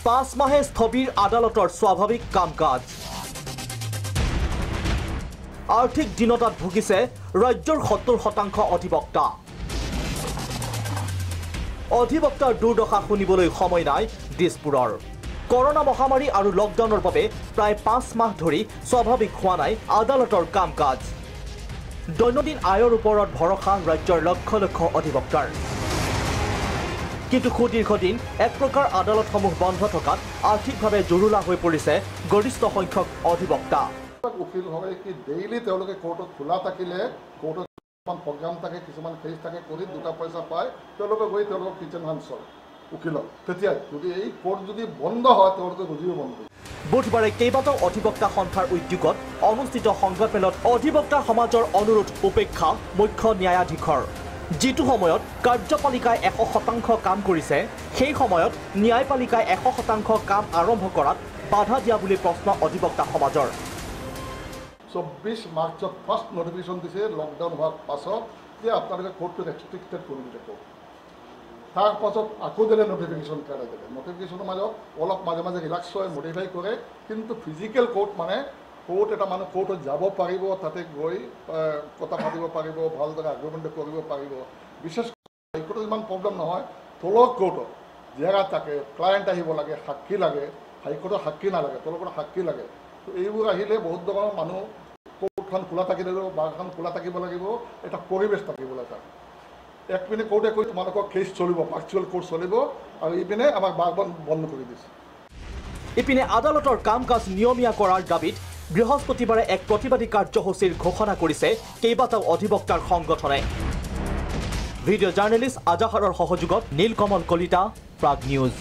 5 মাহে স্থবিৰ আদালতৰ স্বাভাৱিক কাম-কাজ। আৰ্থিক দিনতাত ভুগিছে ৰাজ্যৰ 70% অধিবক্তা। অধিবক্তাৰ দুৰ্দশা শুনিবলৈ সময় নাই দিছপুৰৰ। কৰোনা মহামাৰী আৰু লকডাউনৰ বাবে প্ৰায় 5 মাহ ধৰি স্বাভাৱিক হোৱা নাই আদালতৰ কাম-কাজ। দৈনন্দিন আয়ৰ ওপৰত ভৰসা ৰাজ্যৰ লক্ষ লক্ষ অধিবক্তাৰ। কিন্তু সুদীৰ্ঘদিন এক প্ৰকাৰ আদালতসমূহ বন্ধ থকাত আৰ্থিকভাৱে জুৰুলা হৈ পৰিছে গৰিষ্ঠ সংখ্যক অধিবক্তা। উকিল হয় কি ডেইলি তেওঁলোকে কোৰ্টত খোলা থাকিলে কোৰ্টত কিছুমান প্ৰগ্ৰাম থাকে, কিছুমান কেছ থাকে, কৰি দুটা পইচা পায়, তেওঁলোকে গৈ তেওঁলোকৰ কিচেন হান চলে উকিলক। তেতিয়া যদি এই কোৰ্ট যদি বন্ধ হয় তেওঁলোকে বুজিও বন্ধ কৰিব। বুধবাৰে কেইবাটাও অধিবক্তা সন্থাৰ উদ্যোগত অনুষ্ঠিত সংবাদমেলত অধিবক্তা সমাজৰ অনুৰোধ উপেক্ষা মুখ্য ন্যায়াধীশৰ। যিটো সময়ত কাৰ্যপালিকাই 100% কাম কৰিছে, সেই সময়ত ন্যায়পালিকাই 100% কাম আৰম্ভ কৰাত বাধা দিয়া বুলি প্ৰশ্ন অধিবক্তা সমাজৰ। 24 মাৰ্চত ফাৰ্ষ্ট নটিফিকেশ্যন দিছে লকডাউন হোৱাৰ পাছত যে আপোনালোকে কোৰ্টটো ৰেষ্ট্ৰিক্টেড কৰি দিলে। তাৰ পাছত আকৌ দিলে নটিফিকেশ্যন কাৰ্ড দিলে। নটিফিকেশ্যনৰ মাজত অলপ মাজে মাজে ৰিলেক্স হয়, মডিফাই কৰে, কিন্তু ফিজিকেল কোৰ্ট মানে কোৰ্ট এটা মানুহ কোৰ্টত যাব পাৰিব, তাতে গৈ কথা পাতিব পাৰিব, ভালদৰে আৰ্গুমেণ্ট কৰিব পাৰিব। বিশেষকৈ হাইকোৰ্টত ইমান প্ৰব্লেম নহয়, তলৰ কোৰ্টত জেগা থাকে, ক্লায়েণ্ট আহিব লাগে, সাক্ষী লাগে। হাইকোৰ্টত সাক্ষী নালাগে, তলৰ কোৰ্টত সাক্ষী লাগে। তো এইবোৰ আহিলে বহুত ধৰণৰ মানুহ কোৰ্টখন খোলা থাকিব লাগিব, বাৰখন খোলা থাকিব লাগিব, এটা পৰিৱেশ থাকিব লাগে। এক পিনে কোৰ্টে কৈ তোমালোকৰ কেছ চলিব, ভাৰ্চুৱেল কোৰ্ট চলিব, আৰু ইপিনে আমাক বাৰখন বন্ধ কৰি দিছে। ইপিনে আদালতৰ কাম-কাজ নিয়মীয়া কৰাৰ দাবীত বৃহস্পতিবাৰে এক প্ৰতিবাদী কাৰ্যসূচীৰ ঘোষণা কৰিছে কেইবাটাও অধিবক্তাৰ সংগঠনে। ভিডিঅ' জাৰ্নেলিষ্ট আজাহাৰৰ সহযোগত নীলকমল কলিতা, প্ৰাগ নিউজ।